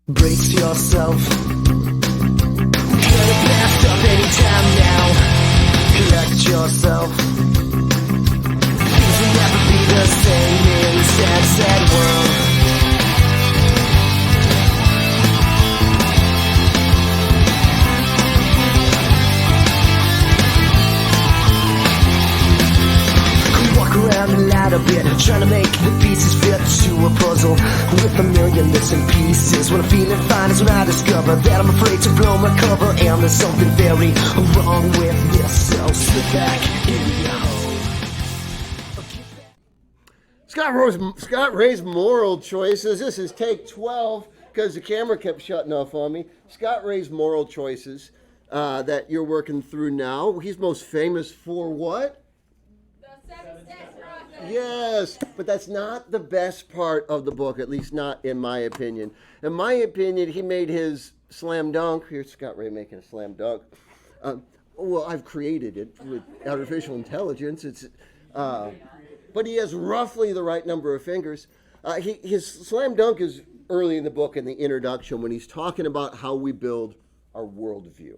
Brace yourself. Gonna blast up anytime now. Collect yourself. Things will never be the same in this sad, sad world. Walk around the light a bit, trying to make the pieces fit to a puzzle with a million missing pieces. When I'm feeling fine is when I discover that I'm afraid to blow my cover, and there's something very wrong with this. So slip back in your hole. Scott Ray's moral choices. This is take 12 because the camera kept shutting off on me. Scott Ray's moral choices that you're working through now. He's most famous for what? Yes, but that's not the best part of the book, at least not in my opinion. In my opinion, he made his slam dunk. Here's Scott Ray making a slam dunk. Well, I've created it with artificial intelligence. But he has roughly the right number of fingers. His slam dunk is early in the book in the introduction when he's talking about how we build our worldview.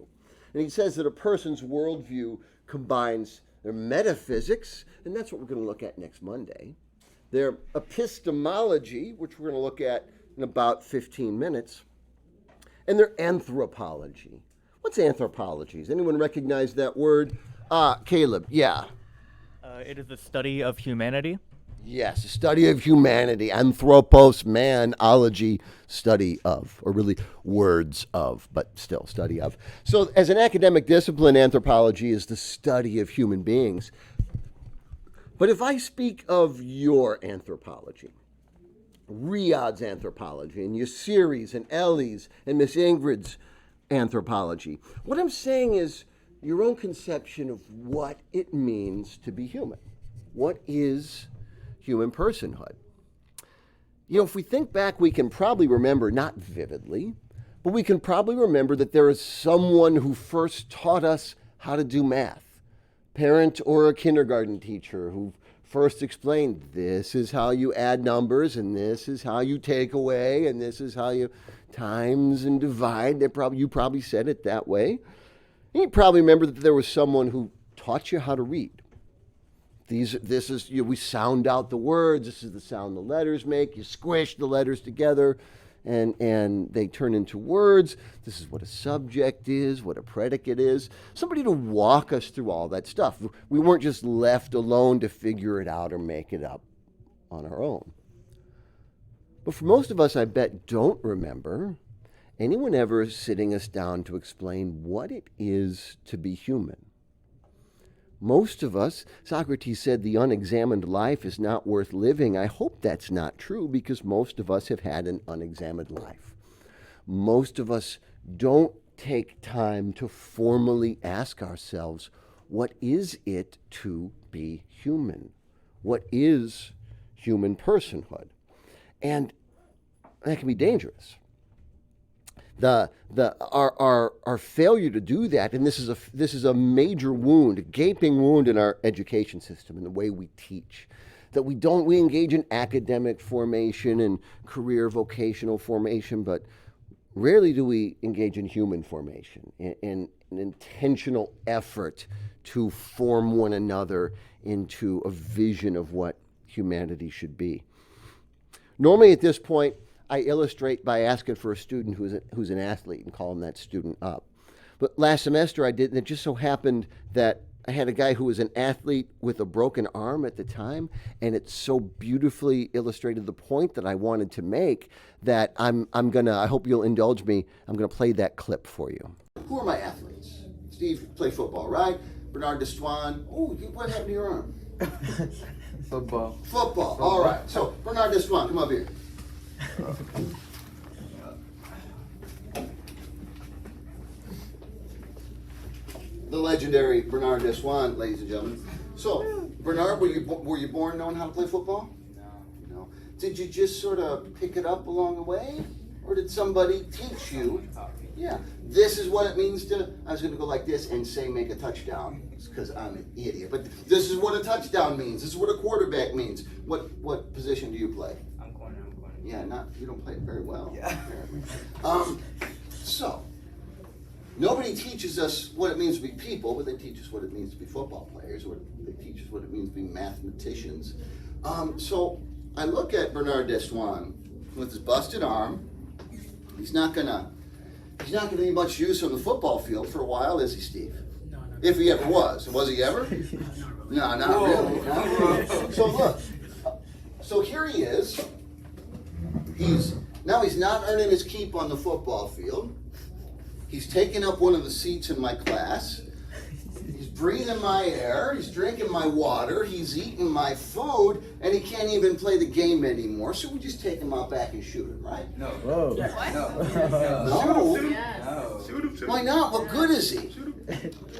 And he says that a person's worldview combines their metaphysics, and that's what we're going to look at next Monday. Their epistemology, which we're going to look at in about 15 minutes, and their anthropology. What's anthropology? Does anyone recognize that word? Caleb, yeah. It is the study of humanity. Yes, a study of humanity. Anthropos, man-ology, study of, or really words of, but still study of. So as an academic discipline, anthropology is the study of human beings. But if I speak of your anthropology, Riyadh's anthropology, and Yassiri's, and Ellie's, and Miss Ingrid's anthropology, what I'm saying is your own conception of what it means to be human. What is human personhood? You know, if we think back, we can probably remember, not vividly, but we can probably remember that there is someone who first taught us how to do math. Parent or a kindergarten teacher who first explained, this is how you add numbers, and this is how you take away, and this is how you times and divide. You probably said it that way. And you probably remember that there was someone who taught you how to read. We sound out the words. This is the sound the letters make. You squish the letters together, and they turn into words. This is what a subject is, what a predicate is. Somebody to walk us through all that stuff. We weren't just left alone to figure it out or make it up on our own. But for most of us, I bet, don't remember anyone ever sitting us down to explain what it is to be human. Most of us, Socrates said, the unexamined life is not worth living. I hope that's not true, because most of us have had an unexamined life. Most of us don't take time to formally ask ourselves, what is it to be human? What is human personhood? And that can be dangerous. Our failure to do that, and this is a major wound, a gaping wound in our education system and the way we teach, that we engage in academic formation and career vocational formation, but rarely do we engage in human formation, in an intentional effort to form one another into a vision of what humanity should be. Normally at this point, I illustrate by asking for a student who's an athlete and calling that student up. But last semester I did, and it just so happened that I had a guy who was an athlete with a broken arm at the time, and it so beautifully illustrated the point that I wanted to make that I hope you'll indulge me, I'm gonna play that clip for you. Who are my athletes? Steve played football, right? Bernard Deswan, what happened to your arm? Football. Football, all right. So Bernard Deswan, come up here. The legendary Bernard Deswan, ladies and gentlemen. So, Bernard, were you born knowing how to play football? No. Did you just sort of pick it up along the way? Or did somebody teach you? Yeah. This is what it means to, I was going to go like this and say make a touchdown, because I'm an idiot. But this is what a touchdown means. This is what a quarterback means. What position do you play? I'm corner. Yeah, you don't play it very well. Yeah. Apparently. So, nobody teaches us what it means to be people, but they teach us what it means to be football players, or they teach us what it means to be mathematicians. So, I look at Bernard Destoine with his busted arm. He's not gonna be much use on the football field for a while, is he, Steve? No. If he ever was. Was he ever? No, not really. Not really. So look, so here he is. He's not earning his keep on the football field. He's taking up one of the seats in my class. He's breathing my air. He's drinking my water. He's eating my food, and he can't even play the game anymore. So we just take him out back and shoot him, right? No. Whoa. No. No. Why not? What good is he?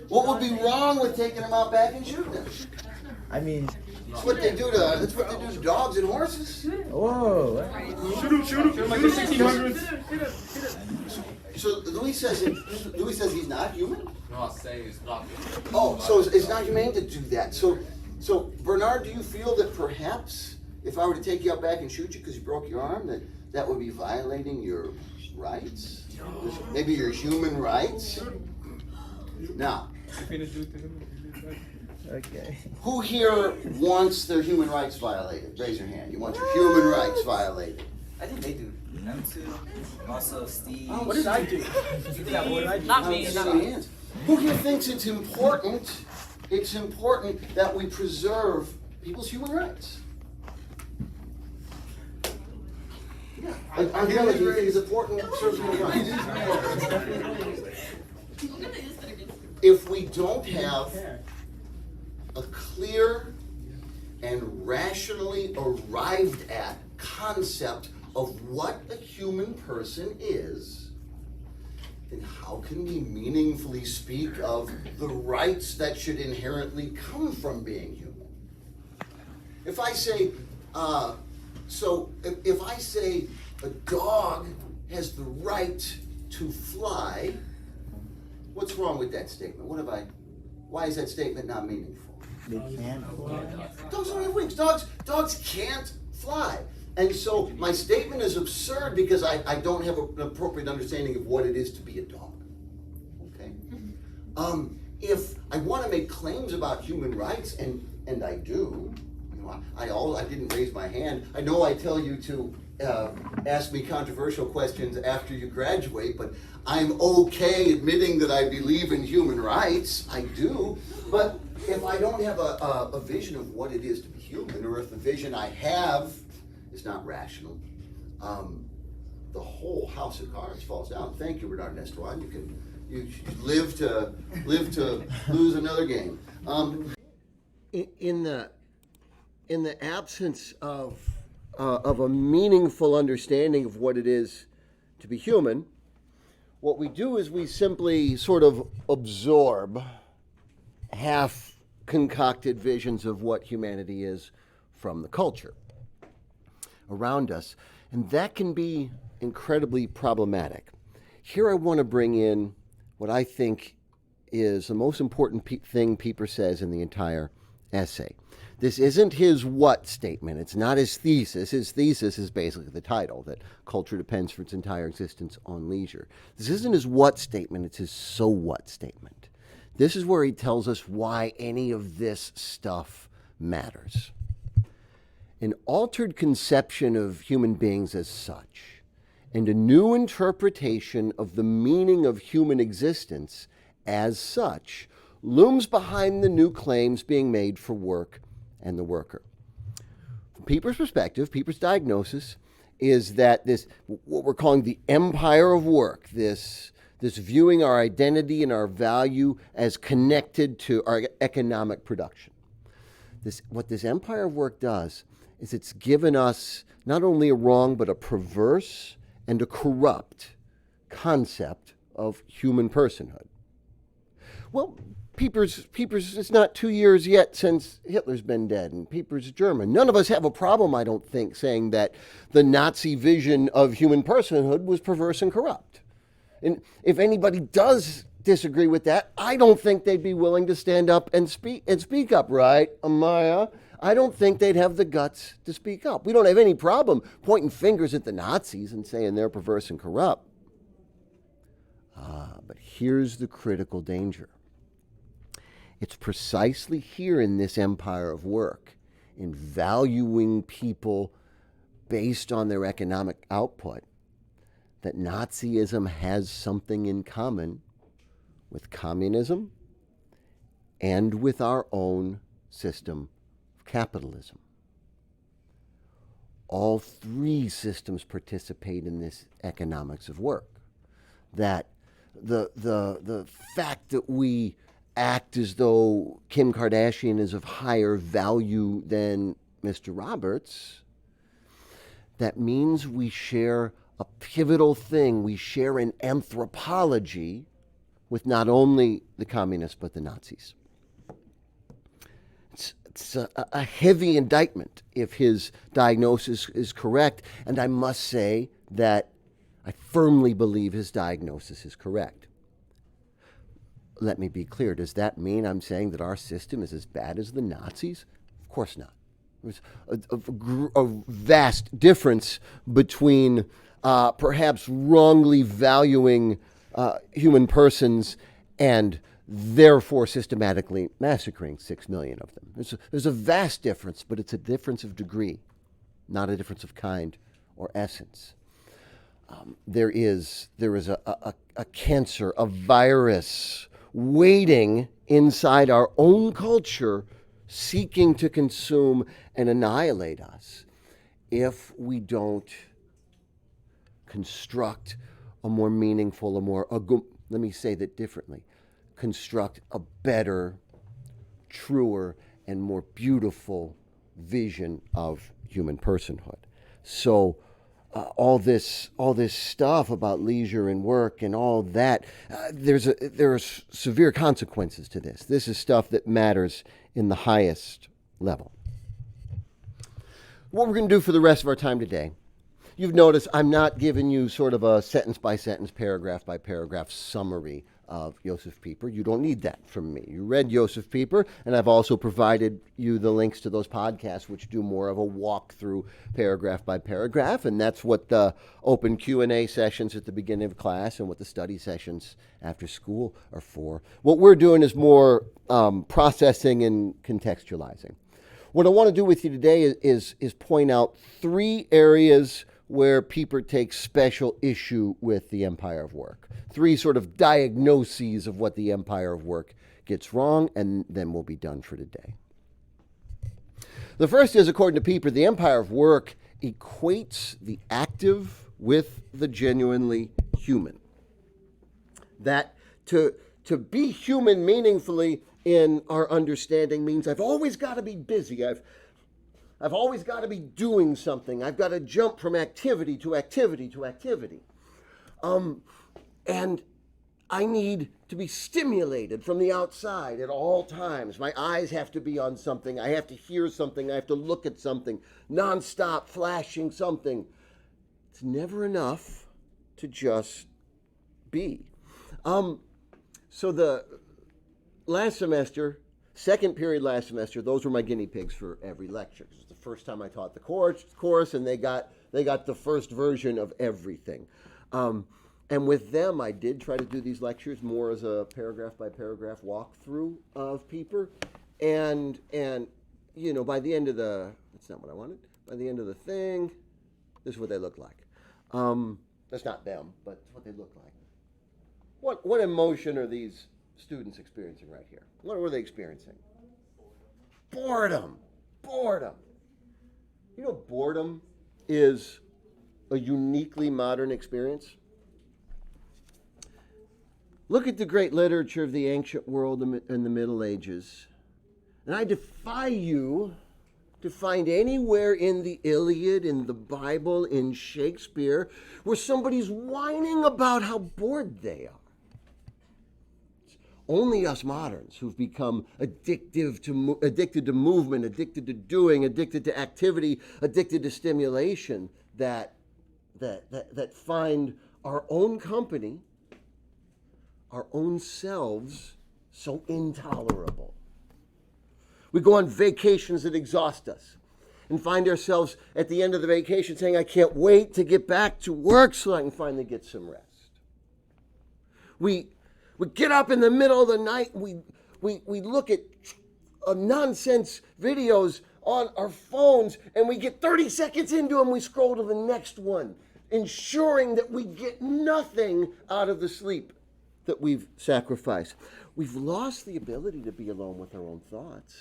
What would be wrong with taking him out back and shooting him? I mean, That's what they do to dogs and horses. whoa. Shoot him like the 1600s. So Louis says he's not human. No, I say it's not. Oh, so it's not humane to do that. So Bernard, do you feel that perhaps if I were to take you out back and shoot you because you broke your arm, that would be violating your rights? Maybe your human rights? Now, Okay. who here wants their human rights violated? Raise your hand. You want your human rights violated? I think they do. Them too. Also, Steve. What did I do? Not me. I don't see any hands. Who here thinks it's important that we preserve people's human rights? Yeah, I'm telling you, it's important to preserve human rights. If we don't have a clear and rationally arrived at concept of what a human person is, then how can we meaningfully speak of the rights that should inherently come from being human? If I say, if I say a dog has the right to fly, what's wrong with that statement? Why is that statement not meaningful? They can. Dogs don't have wings. Dogs can't fly. And so my statement is absurd because I don't have an appropriate understanding of what it is to be a dog. Okay? If I want to make claims about human rights, and I do, I didn't raise my hand. I know I tell you to ask me controversial questions after you graduate, but I'm okay admitting that I believe in human rights. I do. But if I don't have a vision of what it is to be human, or if the vision I have is not rational, the whole house of cards falls down. Thank you, Bernard Destoine. You live to lose another game. In the absence of a meaningful understanding of what it is to be human, what we do is we simply sort of absorb half-concocted visions of what humanity is from the culture around us, and that can be incredibly problematic. Here I want to bring in what I think is the most important thing Pieper says in the entire essay. This isn't his what statement. It's not his thesis. His thesis is basically the title, that culture depends for its entire existence on leisure. This isn't his what statement. It's his so what statement. This is where he tells us why any of this stuff matters. An altered conception of human beings as such, and a new interpretation of the meaning of human existence as such, looms behind the new claims being made for work and the worker. From Pieper's perspective, Pieper's diagnosis is that this, what we're calling the empire of work, this viewing our identity and our value as connected to our economic production. What this empire of work does is it's given us not only a wrong but a perverse and a corrupt concept of human personhood. Well, Pieper's, it's not 2 years yet since Hitler's been dead, and Pieper's German. None of us have a problem, I don't think, saying that the Nazi vision of human personhood was perverse and corrupt. And if anybody does disagree with that, I don't think they'd be willing to stand up and speak up, right, Amaya? I don't think they'd have the guts to speak up. We don't have any problem pointing fingers at the Nazis and saying they're perverse and corrupt. But here's the critical danger. It's precisely here in this empire of work, in valuing people based on their economic output, that Nazism has something in common with communism and with our own system of capitalism. All three systems participate in this economics of work. That the fact that we act as though Kim Kardashian is of higher value than Mr. Roberts, that means we share a pivotal thing. We share an anthropology with not only the communists but the Nazis. It's a heavy indictment if his diagnosis is correct, and I must say that I firmly believe his diagnosis is correct. Let me be clear. Does that mean I'm saying that our system is as bad as the Nazis? Of course not. There's a vast difference between perhaps wrongly valuing human persons and therefore systematically massacring 6 million of them. There's a vast difference, but it's a difference of degree, not a difference of kind or essence. There is a cancer, a virus waiting inside our own culture, seeking to consume and annihilate us if we don't construct a more meaningful, let me say that differently, construct a better, truer, and more beautiful vision of human personhood. So all this stuff about leisure and work and all that, there are severe consequences to this. This is stuff that matters in the highest level. What we're going to do for the rest of our time today, you've noticed I'm not giving you sort of a sentence-by-sentence, paragraph-by-paragraph summary of Josef Pieper. You don't need that from me. You read Josef Pieper, and I've also provided you the links to those podcasts which do more of a walk-through paragraph by paragraph, and that's what the open Q&A sessions at the beginning of class and what the study sessions after school are for. What we're doing is more processing and contextualizing. What I want to do with you today is point out 3 areas where Pieper takes special issue with the empire of work. 3 sort of diagnoses of what the empire of work gets wrong, and then we'll be done for today. The first is, according to Pieper, the empire of work equates the active with the genuinely human. That to be human meaningfully in our understanding means I've always got to be busy. I've always got to be doing something. I've got to jump from activity to activity to activity. And I need to be stimulated from the outside at all times. My eyes have to be on something. I have to hear something. I have to look at something. Nonstop flashing something. It's never enough to just be. So the last semester, second period last semester, those were my guinea pigs for every lecture. It was the first time I taught the course, and they got the first version of everything. And with them, I did try to do these lectures more as a paragraph by paragraph walkthrough of Pieper, and you know, by the end of that's not what I wanted. By the end of the thing, this is what they look like. That's not them, but it's what they look like. What emotion are these students experiencing right here? What were they experiencing? Boredom. You know, boredom is a uniquely modern experience. Look at the great literature of the ancient world in the Middle Ages, and I defy you to find anywhere in the Iliad, in the Bible, in Shakespeare, where somebody's whining about how bored they are. Only us moderns who've become addicted to movement, addicted to doing, addicted to activity, addicted to stimulation, that find our own company, our own selves so intolerable. We go on vacations that exhaust us and find ourselves at the end of the vacation saying, I can't wait to get back to work so I can finally get some rest. We get up in the middle of the night and we look at nonsense videos on our phones and we get 30 seconds into them, we scroll to the next one, ensuring that we get nothing out of the sleep that we've sacrificed. We've lost the ability to be alone with our own thoughts.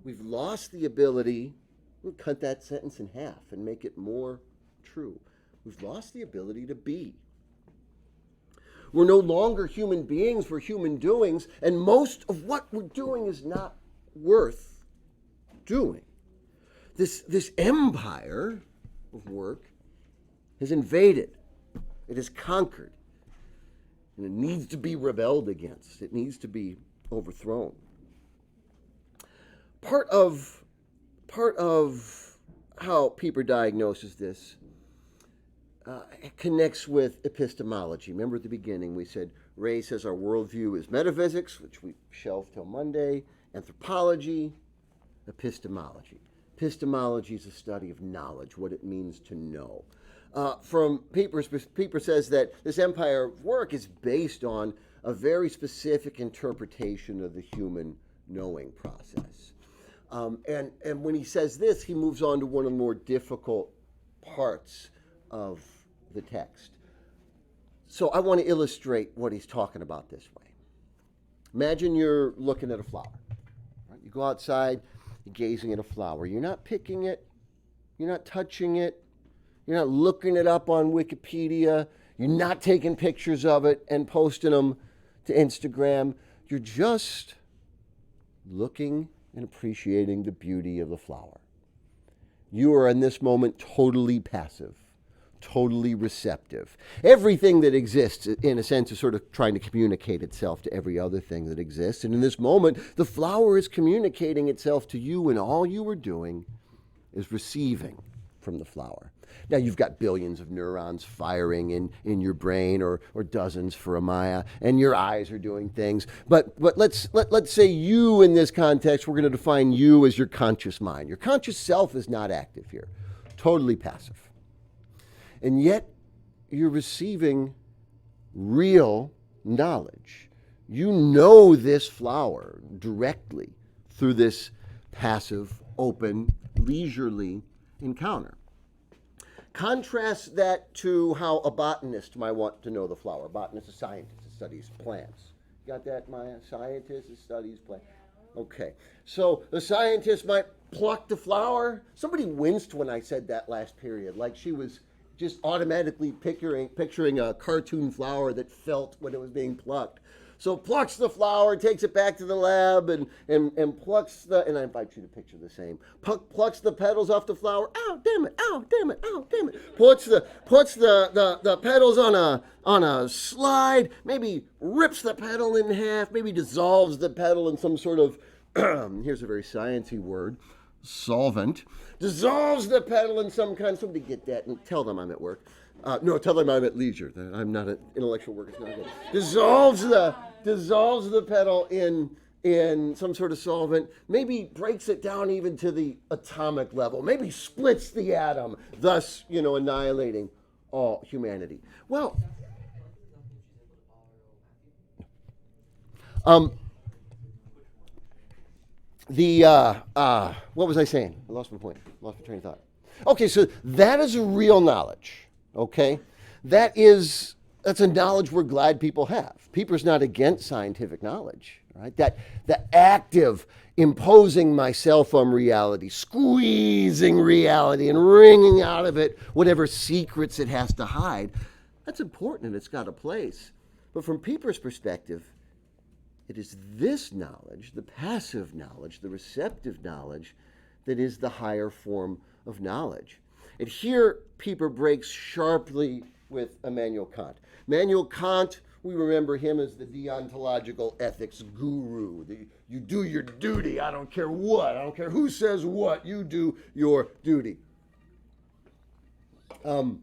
We've lost the ability, we'll cut that sentence in half and make it more true. We've lost the ability to be. We're no longer human beings, we're human doings, and most of what we're doing is not worth doing. This empire of work has invaded, it has conquered, and it needs to be rebelled against. It needs to be overthrown. Part of how Pieper diagnoses this connects with epistemology. Remember at the beginning we said Ray says our worldview is metaphysics, which we shelved till Monday, anthropology, epistemology. Epistemology is a study of knowledge, what it means to know. From Pieper says that this empire of work is based on a very specific interpretation of the human knowing process. And when he says this, he moves on to one of the more difficult parts of the text. So I want to illustrate what he's talking about this way. Imagine you're looking at a flower. Right? You go outside, you're gazing at a flower. You're not picking it. You're not touching it. You're not looking it up on Wikipedia. You're not taking pictures of it and posting them to Instagram. You're just looking and appreciating the beauty of the flower. You are in this moment totally passive, totally receptive. Everything that exists, in a sense, is sort of trying to communicate itself to every other thing that exists. And in this moment, the flower is communicating itself to you, and all you are doing is receiving from the flower. Now, you've got billions of neurons firing in your brain, or dozens for Amaya, and your eyes are doing things. But let's say you, in this context, we're going to define you as your conscious mind. Your conscious self is not active here, totally passive. And yet, you're receiving real knowledge. You know this flower directly through this passive, open, leisurely encounter. Contrast that to how a botanist might want to know the flower. A botanist is a scientist that studies plants. Got that, Maya? Scientist that studies plants. Okay. So the scientist might pluck the flower. Somebody winced when I said that last period, like she was just automatically picturing a cartoon flower that felt when it was being plucked. So plucks the flower, takes it back to the lab, and plucks the, and I invite you to picture the same, plucks the petals off the flower. Ow, damn it, ow, damn it, ow, damn it. Puts the petals on a slide, maybe rips the petal in half, maybe dissolves the petal in some sort of, here's a very sciencey word, solvent. Dissolves the petal in some kind, somebody get that and tell them I'm at work. No, tell them I'm at leisure. I'm not an intellectual work. It's not good. Dissolves the petal in some sort of solvent. Maybe breaks it down even to the atomic level. Maybe splits the atom, thus, annihilating all humanity. Well, what was I saying? I lost my point. Lost my train of thought. Okay, so that is a real knowledge. Okay, that's a knowledge we're glad people have. Pieper's not against scientific knowledge, right? That the active imposing myself on reality, squeezing reality and wringing out of it whatever secrets it has to hide, that's important and it's got a place. But from Pieper's perspective, it is this knowledge, the passive knowledge, the receptive knowledge, that is the higher form of knowledge. And here, Pieper breaks sharply with Immanuel Kant. Immanuel Kant, we remember him as the deontological ethics guru. You do your duty, I don't care what, I don't care who says what, you do your duty. Kant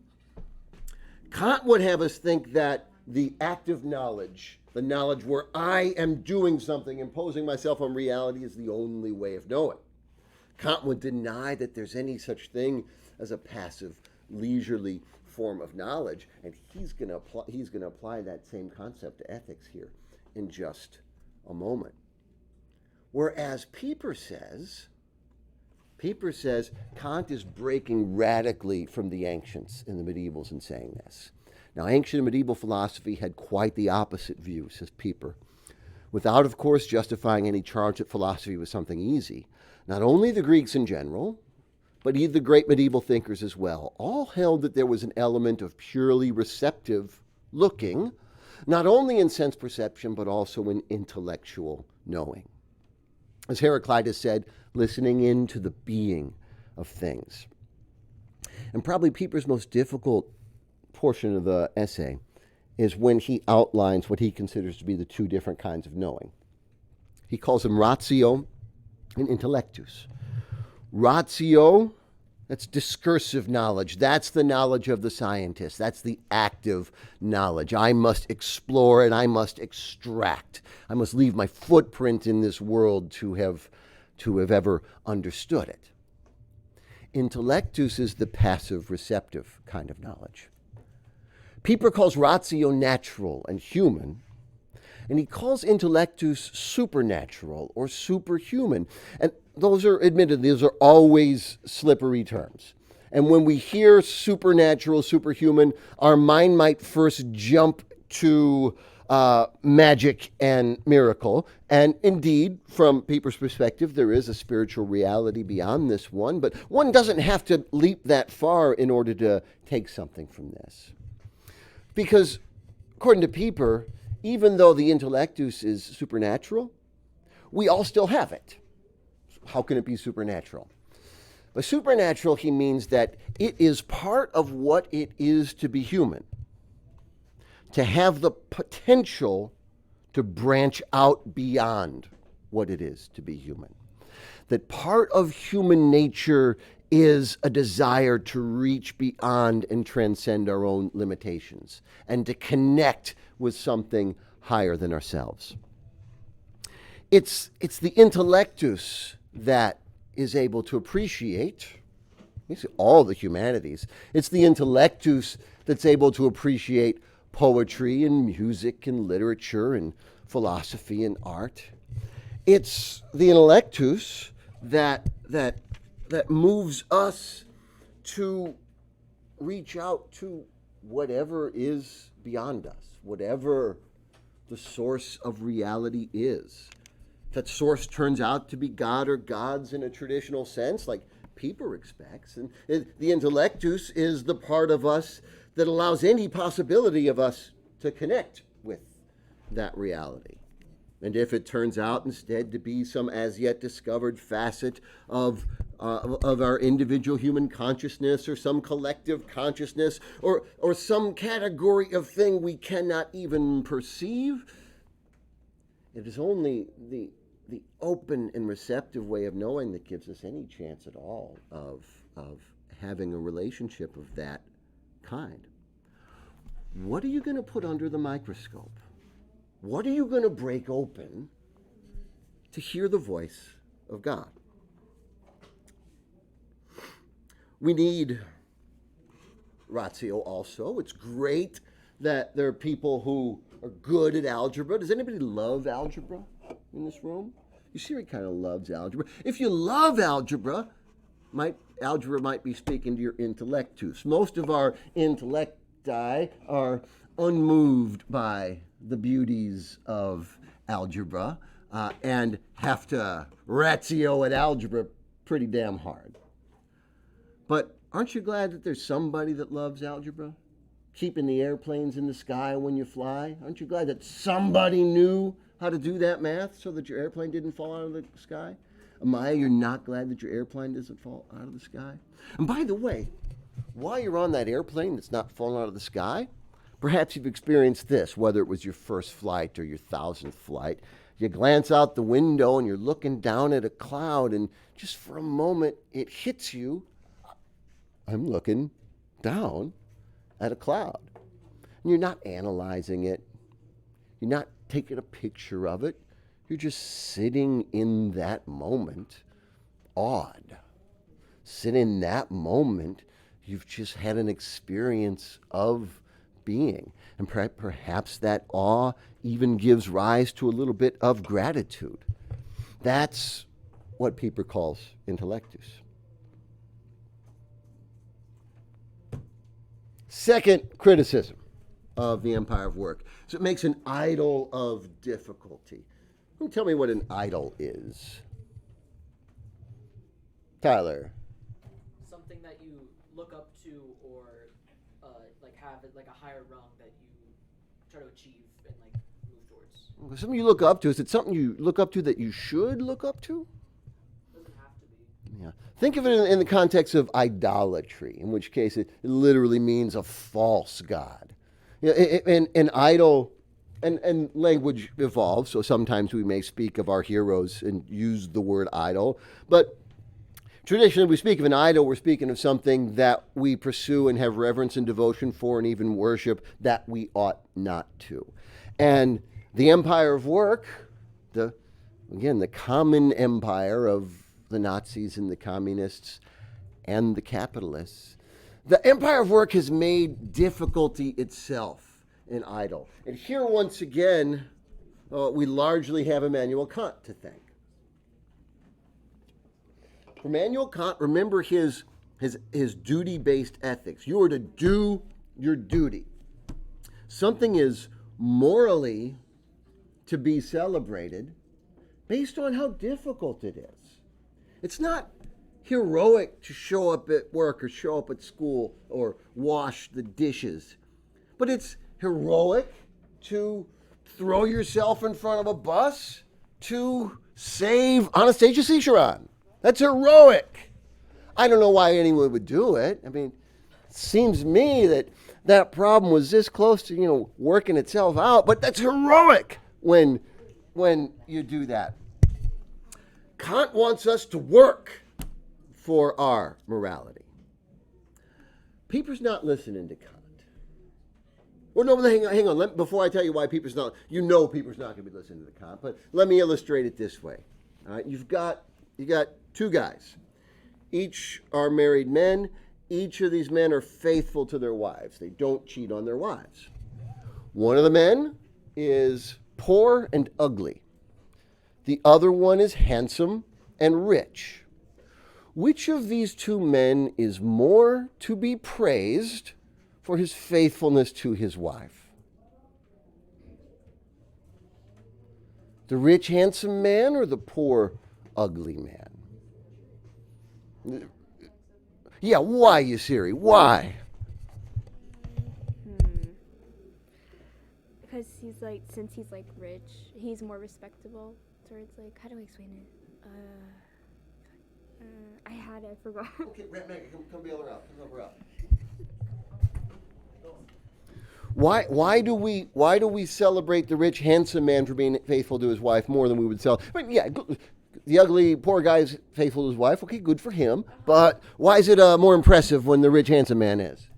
would have us think that the active knowledge, the knowledge where I am doing something, imposing myself on reality, is the only way of knowing. Kant would deny that there's any such thing as a passive, leisurely form of knowledge, and he's going to apply that same concept to ethics here in just a moment. Whereas Pieper says Kant is breaking radically from the ancients and the medievals in saying this. Now, ancient and medieval philosophy had quite the opposite view, says Pieper, without, of course, justifying any charge that philosophy was something easy. Not only the Greeks in general, but even the great medieval thinkers as well, all held that there was an element of purely receptive looking, not only in sense perception, but also in intellectual knowing. As Heraclitus said, listening into the being of things. And probably Pieper's most difficult portion of the essay is when he outlines what he considers to be the two different kinds of knowing. He calls them ratio and intellectus. Ratio, that's discursive knowledge. That's the knowledge of the scientist. That's the active knowledge. I must explore and I must extract. I must leave my footprint in this world to have ever understood it. Intellectus is the passive, receptive kind of knowledge. Pieper calls ratio natural and human, and he calls intellectus supernatural or superhuman. And those are always slippery terms. And when we hear supernatural, superhuman, our mind might first jump to magic and miracle. And indeed, from Pieper's perspective, there is a spiritual reality beyond this one, but one doesn't have to leap that far in order to take something from this. Because, according to Pieper, even though the intellectus is supernatural, we all still have it. How can it be supernatural? By supernatural, he means that it is part of what it is to be human, to have the potential to branch out beyond what it is to be human. That part of human nature is a desire to reach beyond and transcend our own limitations and to connect with something higher than ourselves. It's the intellectus that is able to appreciate all the humanities. It's the intellectus that's able to appreciate poetry and music and literature and philosophy and art. It's the intellectus that moves us to reach out to whatever is beyond us, whatever the source of reality is. That source turns out to be God or gods in a traditional sense, like Pieper expects. And the intellectus is the part of us that allows any possibility of us to connect with that reality. And if it turns out instead to be some as yet discovered facet of our individual human consciousness or some collective consciousness or some category of thing we cannot even perceive, it is only the open and receptive way of knowing that gives us any chance at all of having a relationship of that kind. What are you going to put under the microscope? What are you going to break open to hear the voice of God? We need ratio also. It's great that there are people who are good at algebra. Does anybody love algebra in this room? You see, he kind of loves algebra. If you love algebra might be speaking to your intellectus. Most of our intellecti are unmoved by the beauties of algebra and have to ratio at algebra pretty damn hard. But aren't you glad that there's somebody that loves algebra? Keeping the airplanes in the sky when you fly? Aren't you glad that somebody knew how to do that math so that your airplane didn't fall out of the sky? Amaya, you're not glad that your airplane doesn't fall out of the sky? And by the way, while you're on that airplane that's not falling out of the sky, perhaps you've experienced this, whether it was your first flight or your 1000th flight. You glance out the window and you're looking down at a cloud, and just for a moment it hits you, I'm looking down at a cloud. And you're not analyzing it. You're not taking a picture of it. You're just sitting in that moment, awed. Sit in that moment, you've just had an experience of being. And perhaps that awe even gives rise to a little bit of gratitude. That's what Pieper calls intellectus. Second criticism of the empire of work. So it makes an idol of difficulty. Who can tell me what an idol is? Tyler. Something that you look up to or like have it like a higher rung that you try to achieve and like move towards. Something you look up to. Is it something you look up to that you should look up to? Doesn't have to be. Yeah. Think of it in the context of idolatry, in which case it literally means a false god. You know, an idol, and language evolves, so sometimes we may speak of our heroes and use the word idol, but traditionally, we speak of an idol, we're speaking of something that we pursue and have reverence and devotion for and even worship that we ought not to. And the empire of work, the common empire of the Nazis and the communists and the capitalists, the empire of work has made difficulty itself an idol. And here, once again, we largely have Immanuel Kant to thank. For Immanuel Kant, remember his duty-based ethics. You are to do your duty. Something is morally to be celebrated based on how difficult it is. It's not heroic to show up at work or show up at school or wash the dishes, but it's heroic to throw yourself in front of a bus to save Anastasia Sisharan. That's heroic. I don't know why anyone would do it. I mean, it seems to me that problem was this close to, working itself out, but that's heroic when you do that. Kant wants us to work for our morality. Pieper's not listening to Kant. Well, no, hang on. Before I tell you why Pieper's not, Pieper's not going to be listening to Kant, but let me illustrate it this way. All right, you got two guys. Each are married men. Each of these men are faithful to their wives. They don't cheat on their wives. One of the men is poor and ugly. The other one is handsome and rich. Which of these two men is more to be praised for his faithfulness to his wife? The rich, handsome man or the poor, ugly man? Yeah, why, Yusiri? Why? Because since he's rich, he's more respectable. So it's how do I explain it? I had it, I forgot. Okay, Megan, come bail her out. Come help her out. Why do we celebrate the rich, handsome man for being faithful to his wife more than we would celebrate? The ugly, poor guy is faithful to his wife. Okay, good for him. But why is it more impressive when the rich, handsome man is?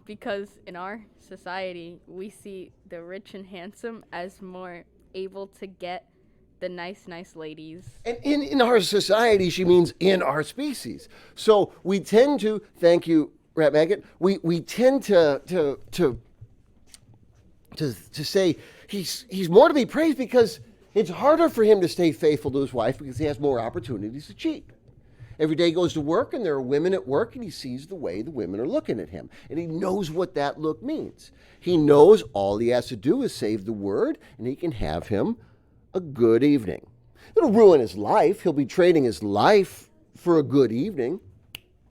Because in our society, we see the rich and handsome as more able to get the nice ladies. And in our society, she means in our species. So we tend to, thank you, Rat Maggot, we tend to say he's more to be praised because it's harder for him to stay faithful to his wife because he has more opportunities to cheat. Every day he goes to work and there are women at work and he sees the way the women are looking at him. And he knows what that look means. He knows all he has to do is save the word and he can have him a good evening. It'll ruin his life. He'll be trading his life for a good evening,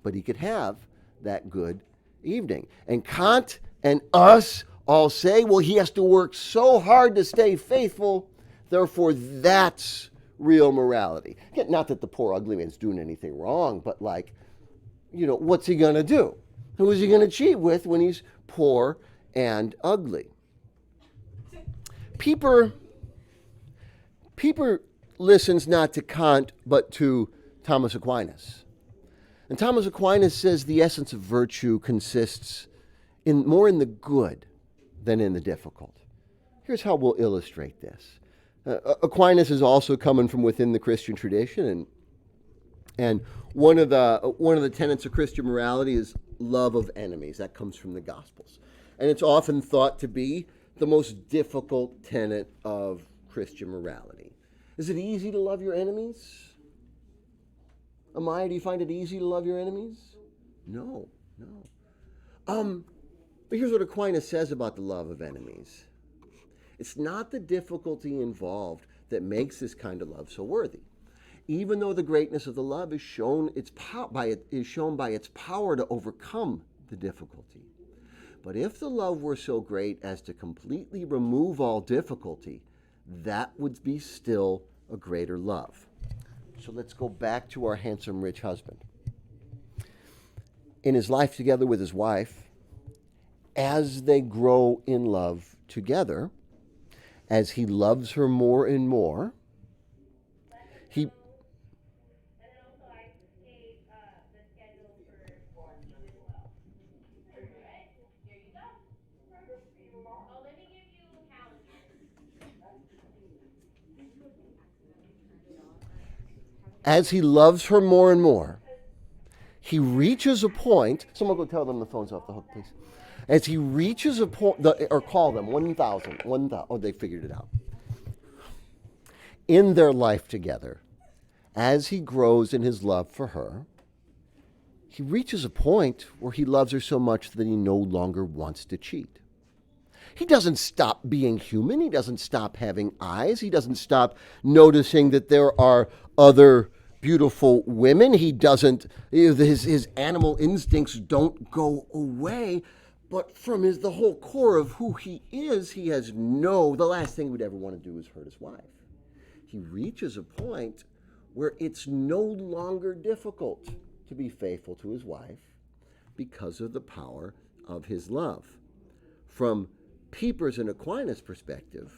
but he could have that good evening. And Kant and us all say, well, he has to work so hard to stay faithful, therefore that's real morality. Again, not that the poor ugly man's doing anything wrong, but what's he going to do? Who is he going to cheat with when he's poor and ugly? Pieper listens not to Kant, but to Thomas Aquinas. And Thomas Aquinas says the essence of virtue consists more in the good than in the difficult. Here's how we'll illustrate this. Aquinas is also coming from within the Christian tradition, and one of the tenets of Christian morality is love of enemies. That comes from the Gospels, and it's often thought to be the most difficult tenet of Christian morality. Is it easy to love your enemies? Amaya, do you find it easy to love your enemies? No. But here's what Aquinas says about the love of enemies. It's not the difficulty involved that makes this kind of love so worthy. Even though the greatness of the love is shown by its power to overcome the difficulty. But if the love were so great as to completely remove all difficulty, that would be still a greater love. So let's go back to our handsome rich husband. In his life together with his wife, as they grow in love together, as he loves her more and more, he as he loves her more and more, he reaches a point. Someone go tell them the phone's off the hook, please. As he reaches a point, or call them 1,000. Oh, they figured it out. In their life together, as he grows in his love for her, he reaches a point where he loves her so much that he no longer wants to cheat. He doesn't stop being human. He doesn't stop having eyes. He doesn't stop noticing that there are other beautiful women. He doesn't, his animal instincts don't go away. But from the whole core of who he is, he has the last thing he would ever want to do is hurt his wife. He reaches a point where it's no longer difficult to be faithful to his wife because of the power of his love. From Pieper's and Aquinas' perspective,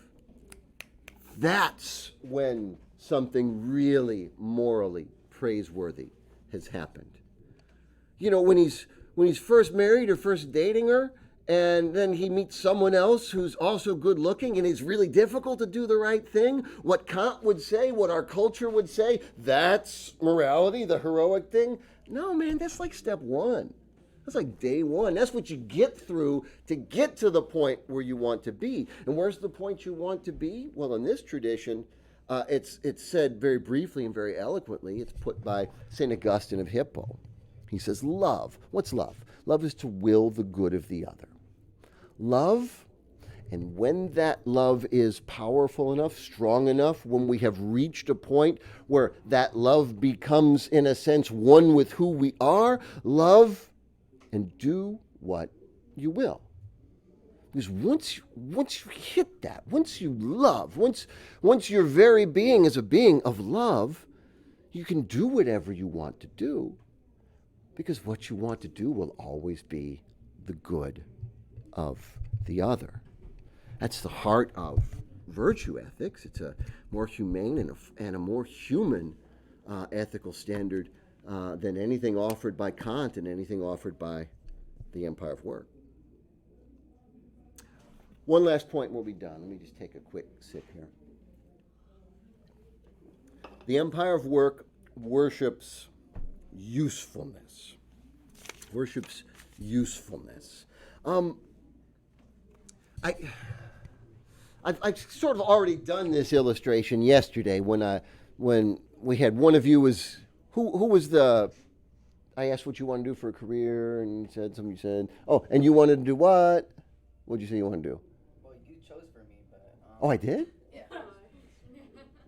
that's when something really morally praiseworthy has happened. You know, when he's first married or first dating her, and then he meets someone else who's also good looking, and it's really difficult to do the right thing, what Kant would say, what our culture would say, that's morality, the heroic thing. No, man, that's like step one. That's like day one. That's what you get through to get to the point where you want to be. And where's the point you want to be? Well, in this tradition, it's said very briefly and very eloquently. It's put by St. Augustine of Hippo. He says, love. What's love? Love is to will the good of the other. Love, and when that love is powerful enough, strong enough, when we have reached a point where that love becomes, in a sense, one with who we are, love and do what you will. Because once you hit that, once you love, once your very being is a being of love, you can do whatever you want to do. Because what you want to do will always be the good of the other. That's the heart of virtue ethics. It's a more humane and a more human ethical standard than anything offered by Kant and anything offered by the Empire of Work. One last point and we'll be done. Let me just take a quick sip here. The Empire of Work worships usefulness. Worships usefulness. I've sort of already done this illustration yesterday when we had one of you was who was the. I asked what you want to do for a career, and you said, oh, and you wanted to do what? What did you say you want to do? Well, you chose for me, but. Oh, I did? Yeah.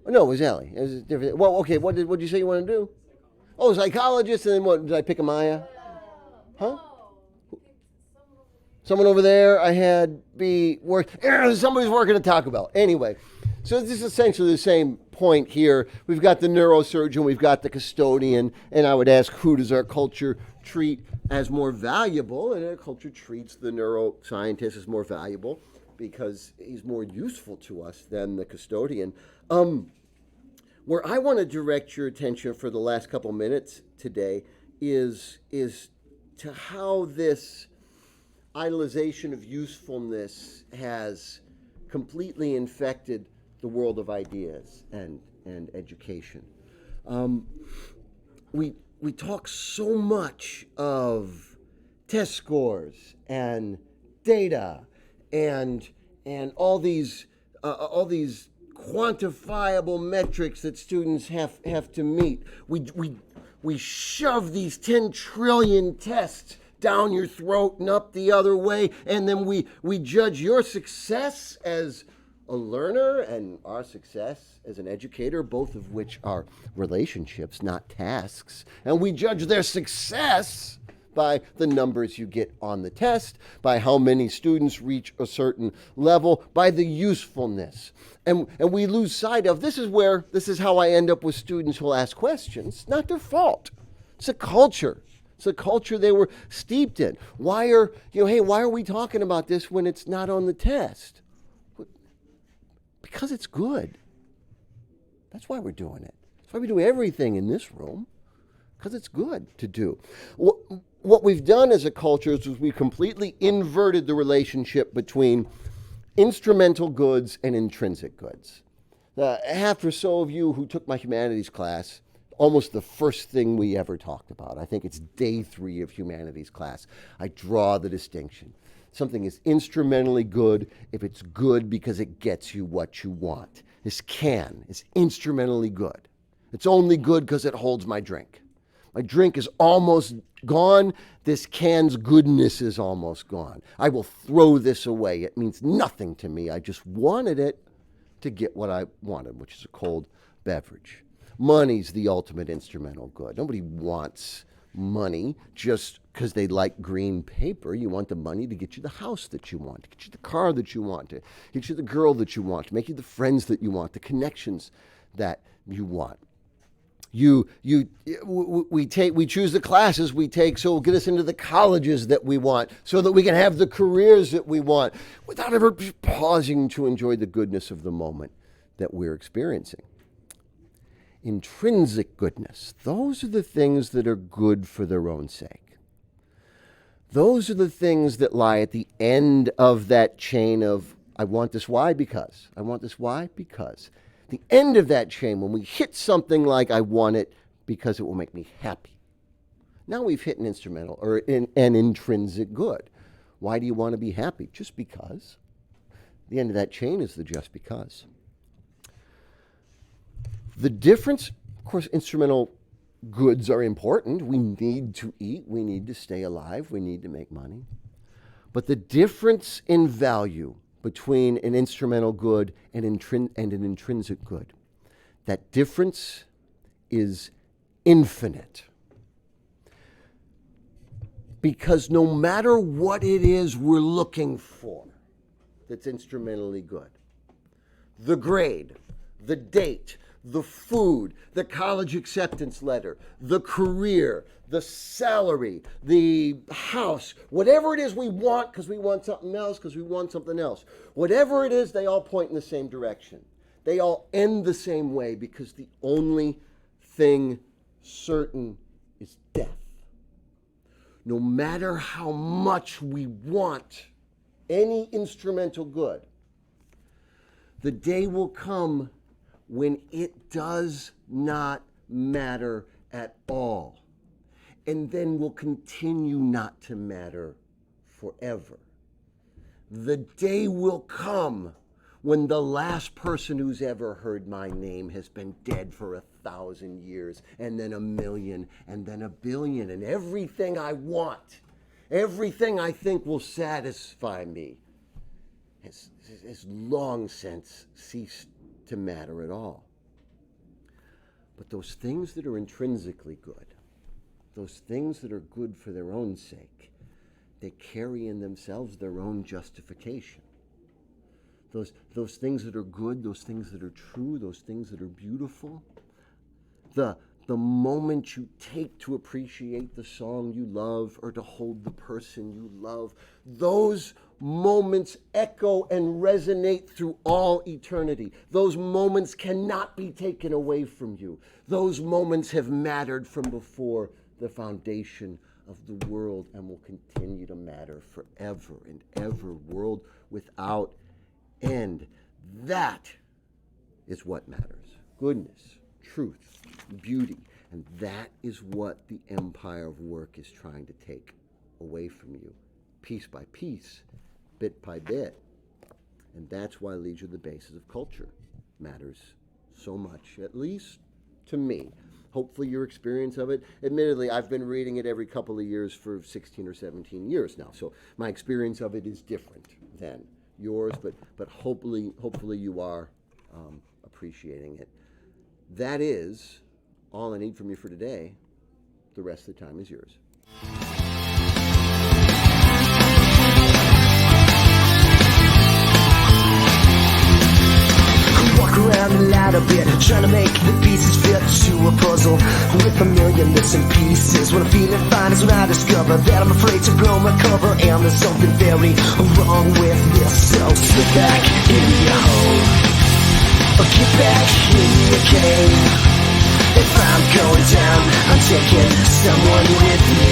Oh, no, it was Ellie. It was different. Well, okay. What did you say you want to do? Oh, psychologist, and then what? Did I pick Amaya? Huh? Someone over there. I had somebody's working at Taco Bell. Anyway, so this is essentially the same point here. We've got the neurosurgeon, we've got the custodian, and I would ask, who does our culture treat as more valuable? And our culture treats the neuroscientist as more valuable because he's more useful to us than the custodian. Where I want to direct your attention for the last couple minutes today is to how this idolization of usefulness has completely infected the world of ideas and education. We talk so much of test scores and data and all these quantifiable metrics that students have to meet. We shove these 10 trillion tests down your throat and up the other way, and then we judge your success as a learner and our success as an educator, both of which are relationships, not tasks. And we judge their success by the numbers you get on the test, by how many students reach a certain level, by the usefulness. And we lose sight of, this is how I end up with students who'll ask questions. Not their fault. It's a culture. It's a culture they were steeped in. Why are we talking about this when it's not on the test? Because it's good. That's why we're doing it. That's why we do everything in this room, because it's good to do. What we've done as a culture is we've completely inverted the relationship between instrumental goods and intrinsic goods. Half or so of you who took my humanities class, almost the first thing we ever talked about, I think it's day 3 of humanities class, I draw the distinction. Something is instrumentally good if it's good because it gets you what you want. This can is instrumentally good. It's only good because it holds my drink. My drink is almost gone. This can's goodness is almost gone. I will throw this away. It means nothing to me. I just wanted it to get what I wanted, which is a cold beverage. Money's the ultimate instrumental good. Nobody wants money just because they like green paper. You want the money to get you the house that you want, to get you the car that you want, to get you the girl that you want, to make you the friends that you want, the connections that you want. We choose the classes we take so it'll get us into the colleges that we want, so that we can have the careers that we want, without ever pausing to enjoy the goodness of the moment that we're experiencing. Intrinsic goodness, those are the things that are good for their own sake. Those are the things that lie at the end of that chain of, I want this, why? Because. I want this, why? Because. The end of that chain, when we hit something like, I want it because it will make me happy. Now we've hit an instrumental or an intrinsic good. Why do you want to be happy? Just because. The end of that chain is the just because. The difference, of course, instrumental goods are important. We need to eat. We need to stay alive. We need to make money. But the difference in value between an instrumental good and an intrinsic good, that difference is infinite. Because no matter what it is we're looking for that's instrumentally good, the grade, the date, the food, the college acceptance letter, the career, the salary, the house, whatever it is we want because we want something else, because we want something else. Whatever it is, they all point in the same direction. They all end the same way because the only thing certain is death. No matter how much we want any instrumental good, the day will come when it does not matter at all, and then will continue not to matter forever. The day will come when the last person who's ever heard my name has been dead for 1,000 years, and then 1,000,000, and then 1,000,000,000, and everything I want, everything I think will satisfy me has long since ceased to matter at all. But those things that are intrinsically good, those things that are good for their own sake, they carry in themselves their own justification. Those things that are good, those things that are true, those things that are beautiful, the moment you take to appreciate the song you love or to hold the person you love, those moments echo and resonate through all eternity. Those moments cannot be taken away from you. Those moments have mattered from before the foundation of the world and will continue to matter forever and ever. World without end. That is what matters. Goodness, truth, beauty. And that is what the empire of work is trying to take away from you, piece by piece, bit by bit. And that's why Leisure, the basis of culture, matters so much, at least to me. Hopefully your experience of it. Admittedly, I've been reading it every couple of years for 16 or 17 years now, so my experience of it is different than yours, but hopefully you are appreciating it. That is all I need from you for today. The rest of the time is yours. Walk around a lot a bit, trying to make the pieces fit to a puzzle with a million missing pieces. When I'm feeling fine is when I discover that I'm afraid to blow my cover, and there's something very wrong with this. So slip back in your hole, or get back in your cave. If I'm going down, I'm taking someone with me.